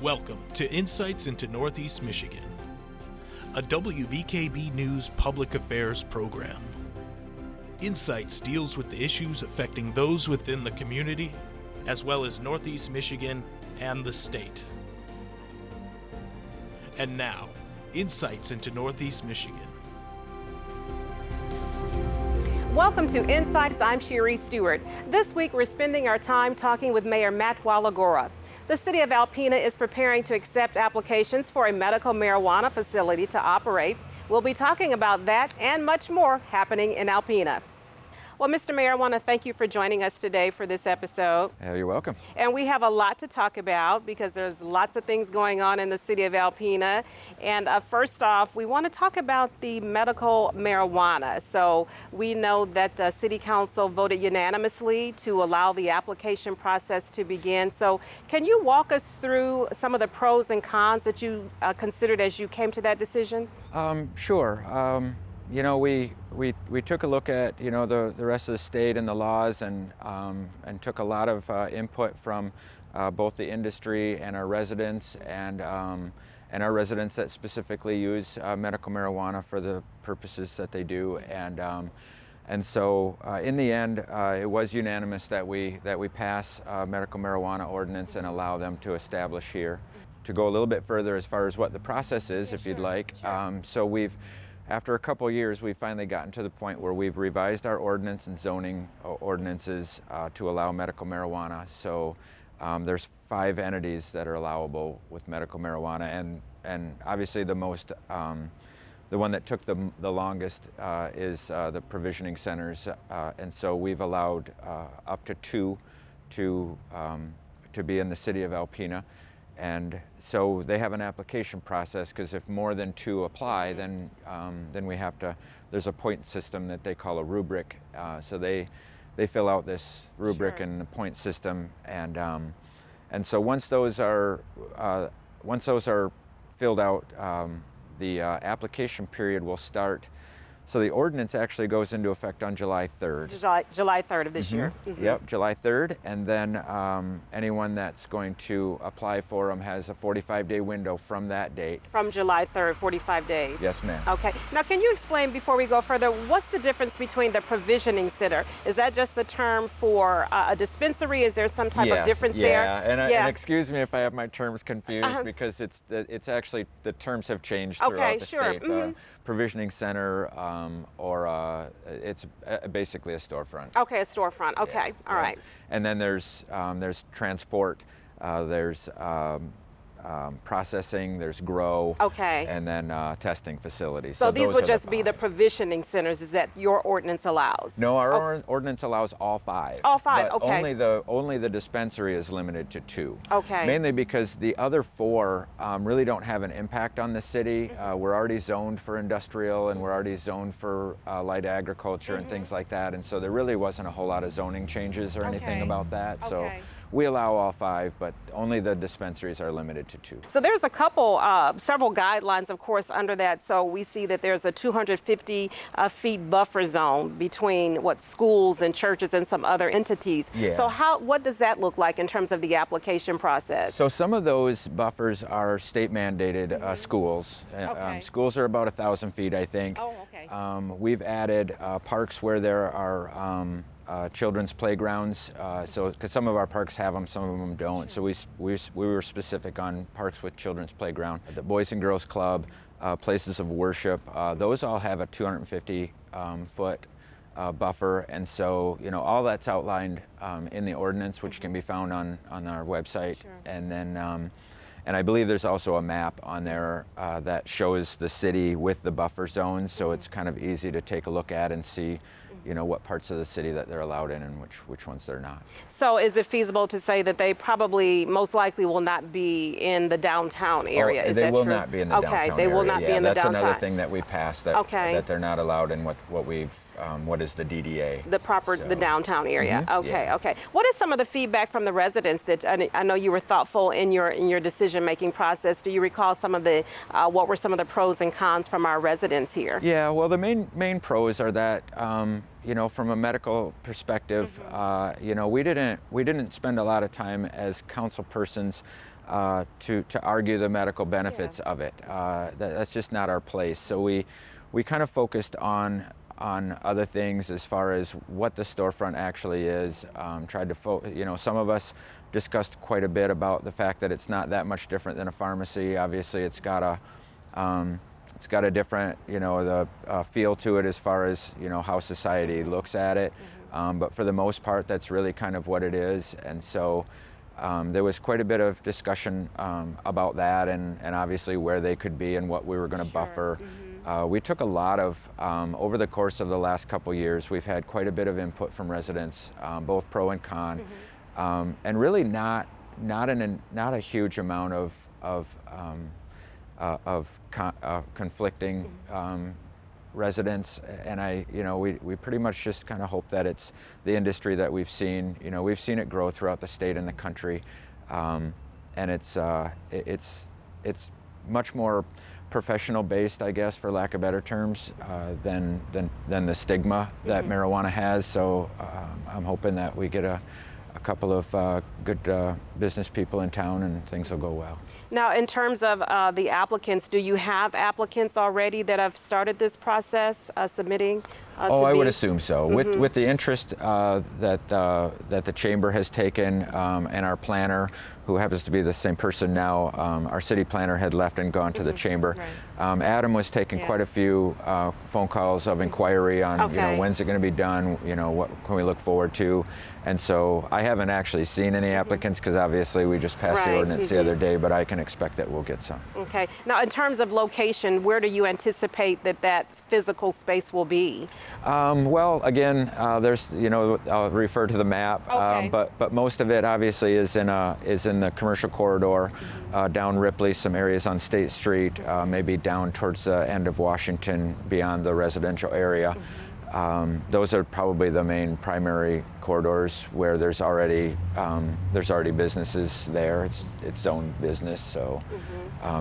Welcome to Insights into Northeast Michigan, a WBKB News public affairs program. Insights deals with the issues affecting those within the community, as well as Northeast Michigan and the state. And now, Insights into Northeast Michigan. Welcome to Insights. I'm Sherry Stewart. This week we're spending our time talking with Mayor Matt Walagora. The city of Alpena is preparing to accept applications for a medical marijuana facility to operate. We'll be talking about that and much more happening in Alpena. Well, Mr. Mayor, I want to thank you for joining us today for this episode. Yeah, you're welcome. And we have a lot to talk about because there's lots of things going on in the city of Alpena. And first off, we want to talk about the medical marijuana. So we know that City Council voted unanimously to allow the application process to begin. So can you walk us through some of the pros and cons that you considered as you came to that decision? Sure. You know, we took a look at, you know, the rest of the state and the laws and took a lot of input from both the industry and our residents and our residents that specifically use medical marijuana for the purposes that they do. And so in the end, it was unanimous that we pass medical marijuana ordinance and allow them to establish here. To go a little bit further as far as what the process is, if you'd like. So after a couple years, we've finally gotten to the point where we've revised our ordinance and zoning ordinances to allow medical marijuana. So there's 5 entities that are allowable with medical marijuana, and obviously the one that took the longest is the provisioning centers, and so we've allowed up to 2 to be in the city of Alpena. And so they have an application process, because if more than 2 apply, then we have to, there's a point system that they call a rubric. So they fill out this rubric and the point system, and so once those are filled out, the application period will start. So the ordinance actually goes into effect on July 3rd. July 3rd of this year. Mm-hmm. Yep, July 3rd. And then anyone that's going to apply for them has a 45-day window from that date. From July 3rd, 45 days. Yes, ma'am. Okay. Now, can you explain, before we go further, what's the difference between the provisioning center? Is that just the term for a dispensary? Is there some type of difference there? And excuse me if I have my terms confused, because it's actually, the terms have changed throughout the state. Mm-hmm. Provisioning center, or it's basically a storefront. Okay, a storefront. Okay, all right. And then there's transport, there's processing, there's grow, and then testing facilities. So these would just be the provisioning centers, is that your ordinance allows? No, our ordinance allows all 5. All 5, but okay. Only the dispensary is limited to 2. Okay. Mainly because the other 4 really don't have an impact on the city. We're already zoned for industrial, and we're already zoned for light agriculture and things like that, and so there really wasn't a whole lot of zoning changes or anything about that. So we allow all 5, but only the dispensaries are limited to 2. So there's several guidelines, of course, under that. So we see that there's a 250 feet buffer zone between schools and churches and some other entities. Yeah. So what does that look like in terms of the application process? So some of those buffers are state mandated schools. Schools are about 1,000 feet, I think. Oh, okay. We've added parks where there are children's playgrounds, because some of our parks have them, some of them don't. So we were specific on parks with children's playground. The Boys and Girls Club, places of worship, those all have a 250 foot buffer, and so all that's outlined in the ordinance, which can be found on our website. And then and I believe there's also a map on there that shows the city with the buffer zones, so it's kind of easy to take a look at and see what parts of the city that they're allowed in and which ones they're not. So is it feasible to say that they probably most likely will not be in the downtown area? Is that true? They will not be in the downtown area. Okay, they will not be in the downtown. That's another thing that we passed, that they're not allowed in what is the DDA. The downtown area. Mm-hmm. Okay. What is some of the feedback from the residents that, I know you were thoughtful in your decision-making process. Do you recall some of what were some of the pros and cons from our residents here? Yeah, well, the main pros are that, from a medical perspective, we didn't spend a lot of time as council persons to argue the medical benefits of it. That's just not our place. So we kind of focused on other things as far as what the storefront actually is. Tried to some of us discussed quite a bit about the fact that it's not that much different than a pharmacy. Obviously, it's got a different, the feel to it as far as, how society looks at it. But for the most part, that's really kind of what it is. And so there was quite a bit of discussion about that and obviously where they could be and what we were going to buffer. We took a lot of, over the course of the last couple years, we've had quite a bit of input from residents, both pro and con, and really not a huge amount of conflicting residents. And we pretty much just kind of hope that it's the industry that we've seen. We've seen it grow throughout the state and the country, and it's much more professional based, I guess, for lack of better terms, than the stigma that marijuana has. So I'm hoping that we get a couple of good business people in town and things will go well. Now, in terms of the applicants, do you have applicants already that have started this process, submitting? I would assume so. With the interest that the chamber has taken, and our planner, who happens to be the same person now, our city planner had left and gone to the chamber. Right. Adam was taking quite a few phone calls of inquiry on, when's it going to be done, what can we look forward to. And so I haven't actually seen any applicants because obviously we just passed the ordinance the other day, but I can expect that we'll get some. Okay. Now, in terms of location, where do you anticipate that physical space will be? Well, again, there's, I'll refer to the map, but most of it obviously is in the commercial corridor, down Ripley, some areas on State Street, maybe down towards the end of Washington beyond the residential area. Those are probably the main primary corridors where there's already businesses there. It's its own business, so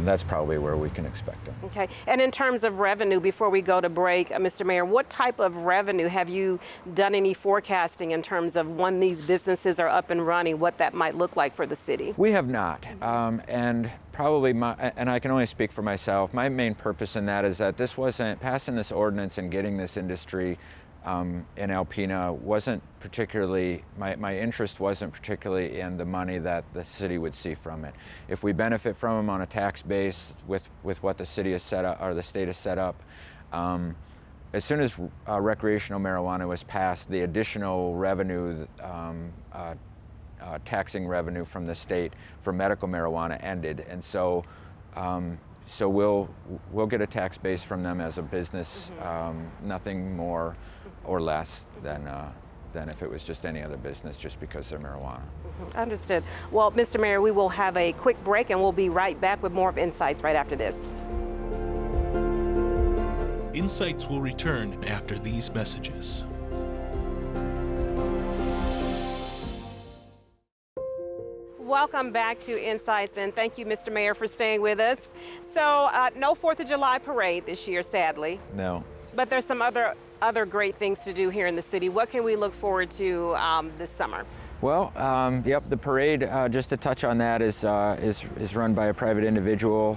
that's probably where we can expect them. Okay. And in terms of revenue, before we go to break, Mr. Mayor, what type of revenue have you done any forecasting in terms of when these businesses are up and running, what that might look like for the city? We have not, and probably and I can only speak for myself, my main purpose in that is that this wasn't, passing this ordinance and getting this industry in Alpena wasn't particularly, my interest wasn't particularly in the money that the city would see from it. If we benefit from them on a tax base with what the city has set up, or the state has set up, as soon as recreational marijuana was passed, the additional revenue, taxing revenue from the state for medical marijuana ended, and so we'll get a tax base from them as a business, nothing more or less than if it was just any other business, just because they're marijuana. Understood. Well, Mr. Mayor, we will have a quick break and we'll be right back with more of Insights right after this. Insights will return after these messages. Welcome back to Insights, and thank you, Mr. Mayor, for staying with us. So, no 4th of July parade this year, sadly. No. But there's some other great things to do here in the city. What can we look forward to this summer? Well, the parade, just to touch on that, is run by a private individual.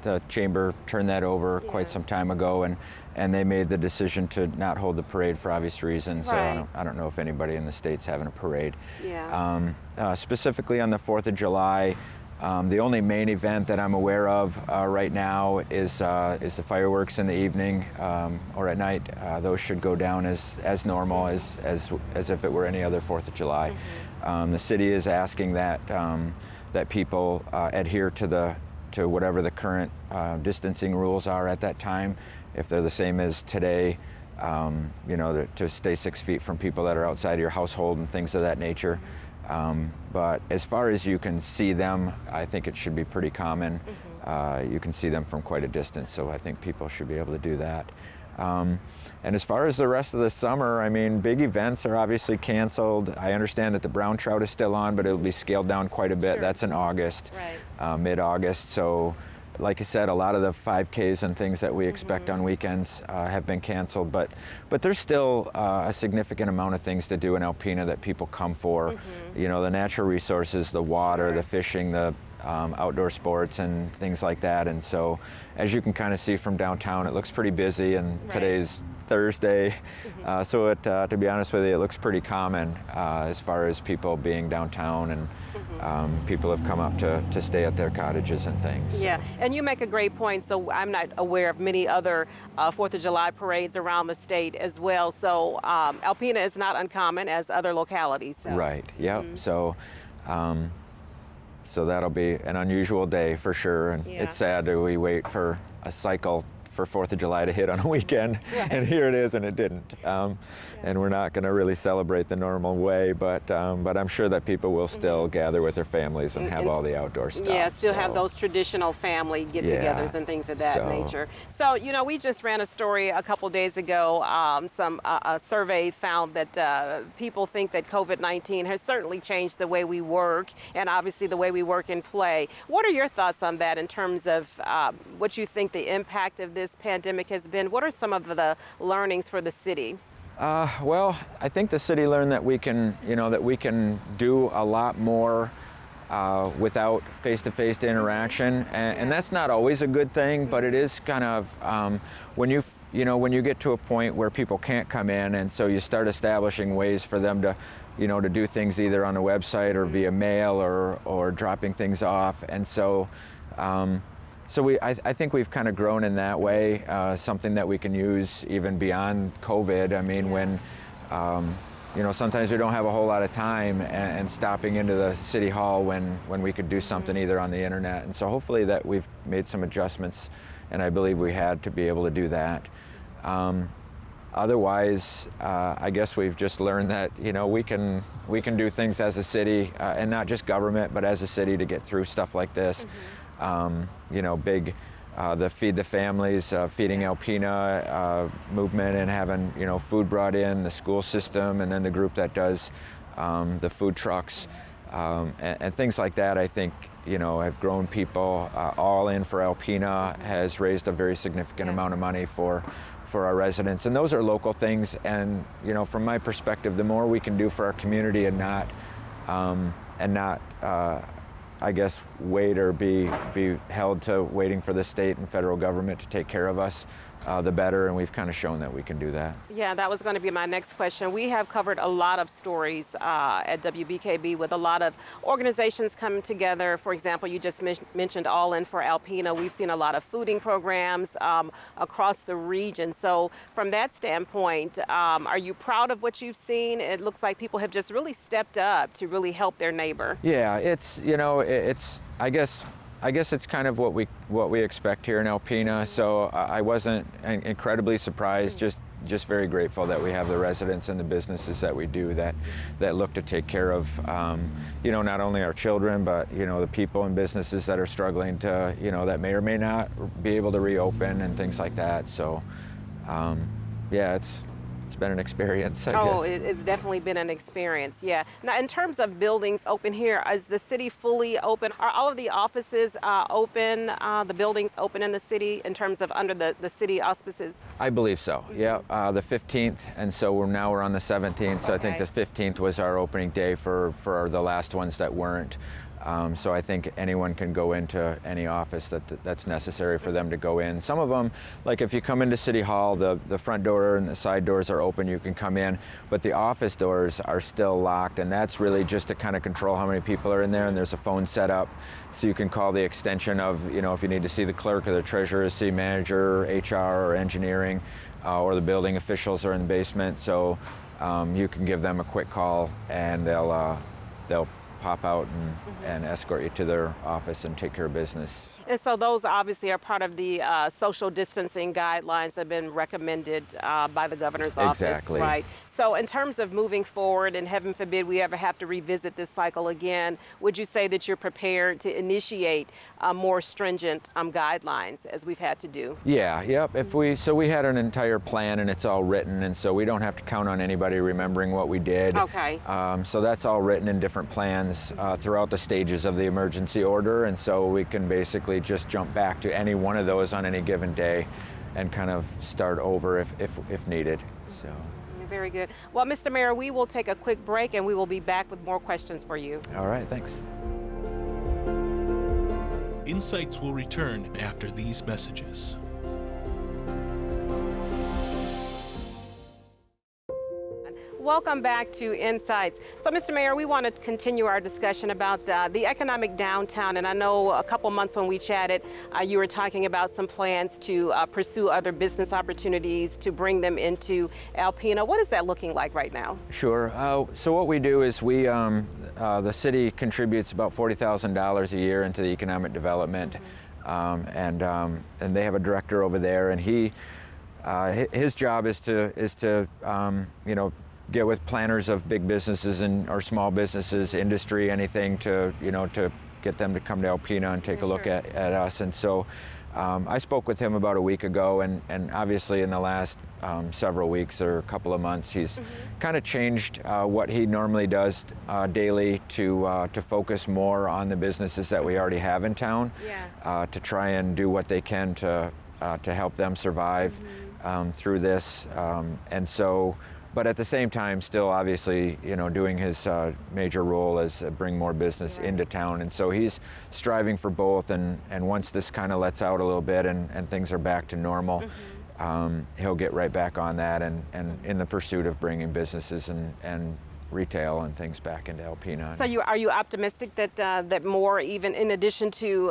The chamber turned that over quite some time ago, and they made the decision to not hold the parade for obvious reasons. Right. So I don't know if anybody in the state's having a parade. Yeah. Specifically on the 4th of July, the only main event that I'm aware of right now is the fireworks in the evening or at night. Those should go down as normal, as if it were any other 4th of July. The city is asking that people adhere to whatever the current distancing rules are at that time. If they're the same as today, to stay 6 feet from people that are outside your household and things of that nature. But as far as you can see them, I think it should be pretty common. You can see them from quite a distance, so I think people should be able to do that. And as far as the rest of the summer, I mean, big events are obviously canceled. I understand that the brown trout is still on, but it'll be scaled down quite a bit. Sure. That's in August, mid-August. So, like I said, a lot of the 5Ks and things that we expect on weekends have been canceled, but there's still a significant amount of things to do in Alpena that people come for. The natural resources, the water, the fishing, the outdoor sports and things like that. And so, as you can kind of see from downtown, it looks pretty busy, and Right. today's Thursday, so to be honest with you, it looks pretty common as far as people being downtown, and people have come up to stay at their cottages and things. Yeah, and you make a great point. So I'm not aware of many other 4th of July parades around the state as well. So Alpena is not uncommon as other localities. So. Right, yep. So so that'll be an unusual day for sure, and Yeah. it's sad that we wait for a cycle for 4th of July to hit on a weekend, Right. and here it is, and it didn't. And we're not going to really celebrate the normal way, but I'm sure that people will still gather with their families and have all the outdoor stuff. Yeah, still have so. those traditional family get-togethers Yeah. and things of that So- nature. So, you know, we just ran a story a couple days ago. A survey found that people think that COVID-19 has certainly changed the way we work, and obviously the way we work and play. What are your thoughts on that in terms of what you think the impact of this pandemic has been? What are some of the learnings for the city? Well, I think the city learned that we can, that we can do a lot more without face-to-face interaction, and that's not always a good thing, but it is kind of when you get to a point where people can't come in, and so you start establishing ways for them to, to do things either on a website or via mail or dropping things off, and so. I think we've kind of grown in that way, something that we can use even beyond COVID. I mean, when, sometimes we don't have a whole lot of time, and stopping into the city hall when we could do something either on the internet. And so hopefully that we've made some adjustments, and I believe we had to be able to do that. Otherwise, I guess we've just learned that, we can do things as a city, and not just government, but as a city to get through stuff like this. The Feed the Families, Feeding Alpena movement, and having, food brought in, the school system, and then the group that does the food trucks, and things like that, I think, have grown people. All In for Alpena has raised a very significant amount of money for our residents, and those are local things. And, from my perspective, the more we can do for our community and not I guess, wait or be held to waiting for the state and federal government to take care of us, the better, and we've kind of shown that we can do that. Yeah, that was going to be my next question. We have covered a lot of stories at WBKB with a lot of organizations coming together. For example, you just mentioned All In for Alpena. We've seen a lot of fooding programs across the region. So from that standpoint, are you proud of what you've seen? It looks like people have just really stepped up to really help their neighbor. Yeah, it's, I guess it's kind of what we expect here in Alpena. So I wasn't incredibly surprised, just very grateful that we have the residents and the businesses that we do that look to take care of, not only our children, but, the people and businesses that are struggling to, that may or may not be able to reopen and things like that. So, yeah, it's been an experience, I guess. It's definitely been an experience, yeah. Now, in terms of buildings open here, is the city fully open? Are all of the offices open, the buildings open in the city in terms of under the city auspices? I believe so, yeah. The 15th, and so we're on the 17th, so I think the 15th was our opening day for the last ones that weren't. So I think anyone can go into any office that's necessary for them to go in. Some of them, like if you come into City Hall, the front door and the side doors are open, you can come in, but the office doors are still locked, and that's really just to kind of control how many people are in there, and there's a phone set up, so you can call the extension of, if you need to see the clerk or the treasurer, city manager, HR or engineering, or the building officials are in the basement, so you can give them a quick call, and they'll pop out and escort you to their office and take care of business. And so those obviously are part of the social distancing guidelines that have been recommended by the governor's office. Exactly. Right. So in terms of moving forward, and heaven forbid we ever have to revisit this cycle again, would you say that you're prepared to initiate more stringent guidelines as we've had to do? Yeah, yep. So we had an entire plan, and it's all written, and so we don't have to count on anybody remembering what we did. Okay. So that's all written in different plans throughout the stages of the emergency order, and so we can basically just jump back to any one of those on any given day and kind of start over if needed. So. Very good. Well, Mr. Mayor, we will take a quick break, and we will be back with more questions for you. All right, thanks. Insights will return after these messages. Welcome back to Insights. So, Mr. Mayor, we want to continue our discussion about the economic downtown. And I know a couple months when we chatted, you were talking about some plans to pursue other business opportunities to bring them into Alpena. What is that looking like right now? Sure. So what we do is the city contributes about $40,000 a year into the economic development, and they have a director over there, and his job is to get with planners of big businesses or small businesses, industry, anything to get them to come to Alpena and take a look at us. And so I spoke with him about a week ago, and obviously in the last several weeks or a couple of months, he's kind of changed what he normally does daily to focus more on the businesses that we already have in town, to try and do what they can to help them survive through this. And so, but at the same time, still obviously, doing his major role as bring more business into town. And so he's striving for both. And once this kind of lets out a little bit and things are back to normal, he'll get right back on that and in the pursuit of bringing businesses and retail and things back into Alpena. So are you optimistic that more, even in addition to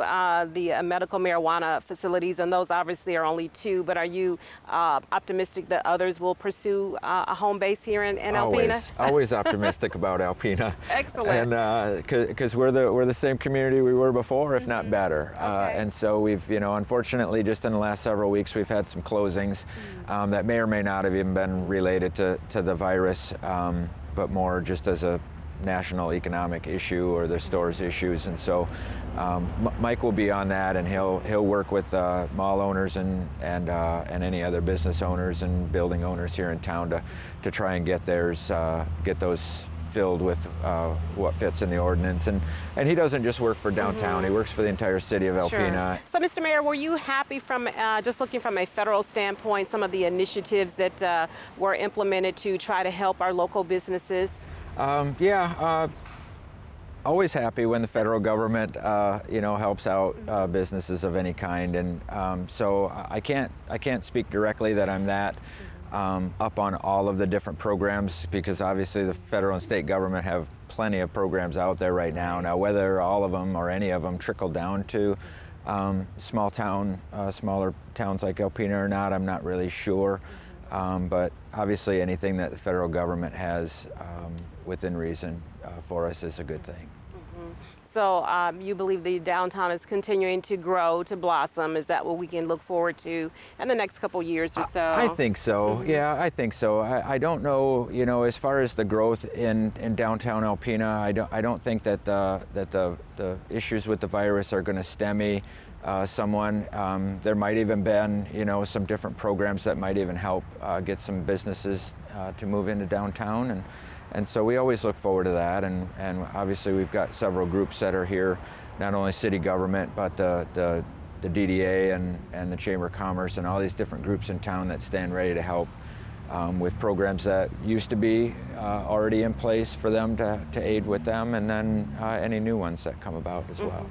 the medical marijuana facilities, and those obviously are only two, but are you optimistic that others will pursue a home base here in Alpena? Always optimistic about Alpena. Excellent. And because we're the same community we were before, if not better. And so we've, unfortunately, just in the last several weeks, we've had some closings that may or may not have even been related to the virus. But more just as a national economic issue or the store's issues. And so Mike will be on that, and he'll work with mall owners and any other business owners and building owners here in town to try and get those filled with what fits in the ordinance. And he doesn't just work for downtown, he works for the entire city of Alpena. Sure. So, Mr. Mayor, were you happy from, just looking from a federal standpoint, some of the initiatives that were implemented to try to help our local businesses? Always happy when the federal government, helps out businesses of any kind. And so I can't speak directly that I'm that up on all of the different programs, because obviously the federal and state government have plenty of programs out there right now. Now, whether all of them or any of them trickle down to smaller towns like Alpena or not, I'm not really sure. But obviously anything that the federal government has within reason for us is a good thing. So you believe the downtown is continuing to grow, to blossom. Is that what we can look forward to in the next couple years or so? I think so. Yeah, I think so. I don't know, as far as the growth in downtown Alpena, I don't think that the issues with the virus are going to stem someone. There might even been, some different programs that might even help get some businesses to move into downtown. And so we always look forward to that, and obviously we've got several groups that are here, not only city government, but the DDA and the Chamber of Commerce and all these different groups in town that stand ready to help with programs that used to be already in place for them to aid with them, and then any new ones that come about as well.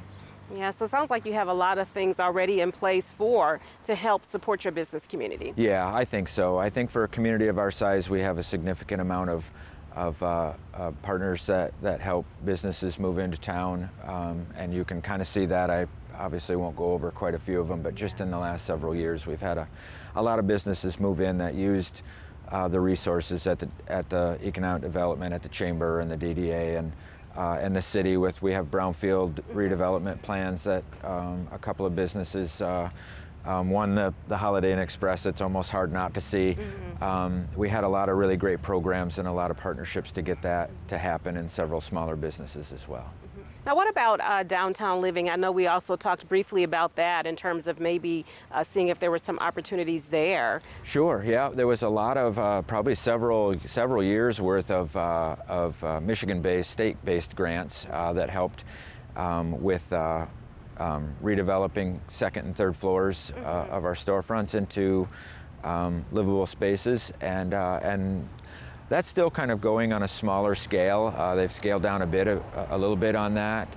Yeah, so it sounds like you have a lot of things already in place to help support your business community. Yeah, I think so. I think for a community of our size, we have a significant amount of partners that help businesses move into town, and you can kind of see that. I obviously won't go over quite a few of them, but just in the last several years, we've had a lot of businesses move in that used the resources at the economic development, at the chamber and the DDA, and the city. We have brownfield redevelopment plans that a couple of businesses. One, the Holiday Inn Express, it's almost hard not to see. We had a lot of really great programs and a lot of partnerships to get that to happen in several smaller businesses as well. Now, what about downtown living? I know we also talked briefly about that in terms of maybe seeing if there were some opportunities there. Sure, yeah. There was a lot of, probably several years worth of Michigan-based, state-based grants that helped with redeveloping second and third floors of our storefronts into livable spaces, and that's still kind of going on a smaller scale. They've scaled down a little bit on that,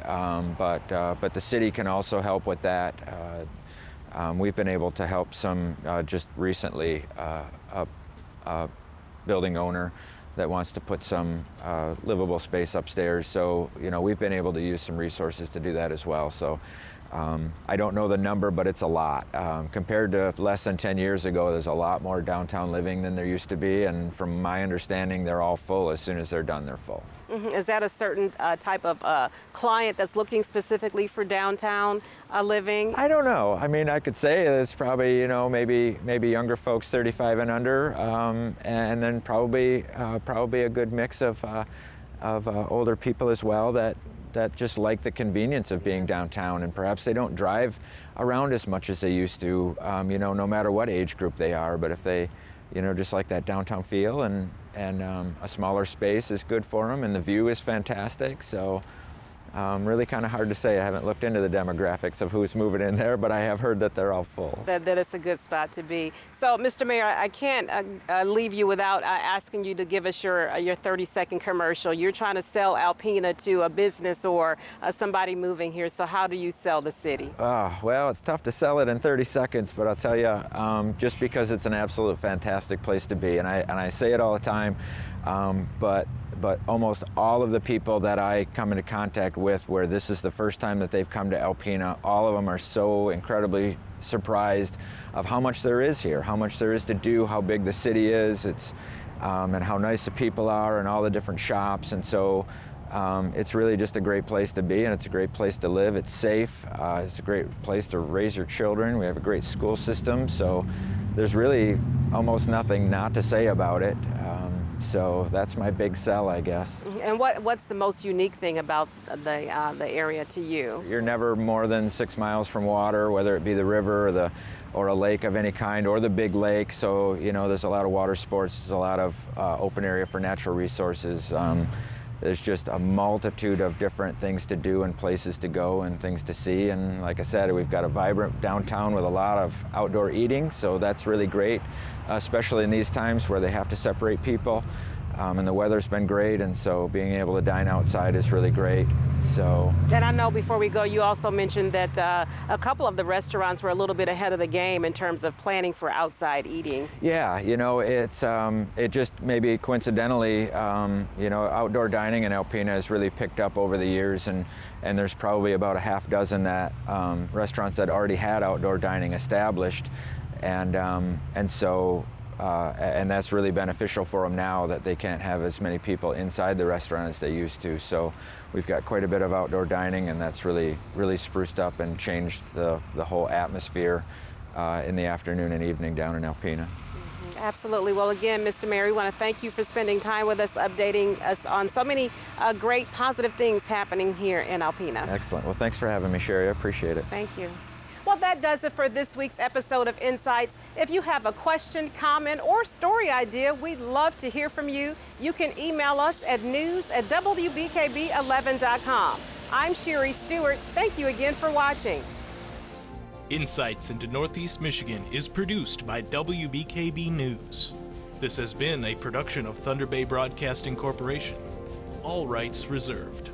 but the city can also help with that. We've been able to help some just recently, a building owner that wants to put some livable space upstairs. So, we've been able to use some resources to do that as well. So I don't know the number, but it's a lot. Compared to less than 10 years ago, there's a lot more downtown living than there used to be. And from my understanding, they're all full. As soon as they're done, they're full. Mm-hmm. Is that a certain type of client that's looking specifically for downtown living? I don't know. I mean, I could say it's probably, maybe younger folks 35 and under, and then probably a good mix of older people as well that just like the convenience of being downtown, and perhaps they don't drive around as much as they used to, no matter what age group they are. But if they, just like that downtown feel, and a smaller space is good for them, and the view is fantastic. So really kind of hard to say. I haven't looked into the demographics of who's moving in there, but I have heard that they're all full. That it's a good spot to be. So, Mr. Mayor, I can't leave you without asking you to give us your 30-second commercial. You're trying to sell Alpena to a business or somebody moving here. So how do you sell the city? Well, it's tough to sell it in 30 seconds, but I'll tell you, just because it's an absolute fantastic place to be, and I say it all the time, but almost all of the people that I come into contact with where this is the first time that they've come to Alpena, all of them are so incredibly surprised of how much there is here, how much there is to do, how big the city is, and how nice the people are, and all the different shops. And so it's really just a great place to be, and it's a great place to live. It's safe. It's a great place to raise your children. We have a great school system, so there's really almost nothing not to say about it. So that's my big sell, I guess. And what's the most unique thing about the area to you? You're never more than 6 miles from water, whether it be the river or a lake of any kind, or the big lake. So there's a lot of water sports. There's a lot of open area for natural resources. There's just a multitude of different things to do and places to go and things to see. And like I said, we've got a vibrant downtown with a lot of outdoor eating, so that's really great, especially in these times where they have to separate people. And the weather's been great, and so being able to dine outside is really great. So. And I know before we go, you also mentioned that a couple of the restaurants were a little bit ahead of the game in terms of planning for outside eating. Yeah, it just maybe coincidentally, outdoor dining in Alpena has really picked up over the years, and there's probably about a half dozen restaurants that already had outdoor dining established, and so. And that's really beneficial for them now that they can't have as many people inside the restaurant as they used to. So we've got quite a bit of outdoor dining, and that's really spruced up and changed the whole atmosphere in the afternoon and evening down in Alpena. Absolutely. Well, again, Mr. Mayor, we want to thank you for spending time with us, updating us on so many great positive things happening here in Alpena. Excellent. Well, thanks for having me, Sherry. I appreciate it. Thank you. Well, that does it for this week's episode of Insights. If you have a question, comment, or story idea, we'd love to hear from you. You can email us at news@wbkb11.com. I'm Sherry Stewart. Thank you again for watching. Insights into Northeast Michigan is produced by WBKB News. This has been a production of Thunder Bay Broadcasting Corporation. All rights reserved.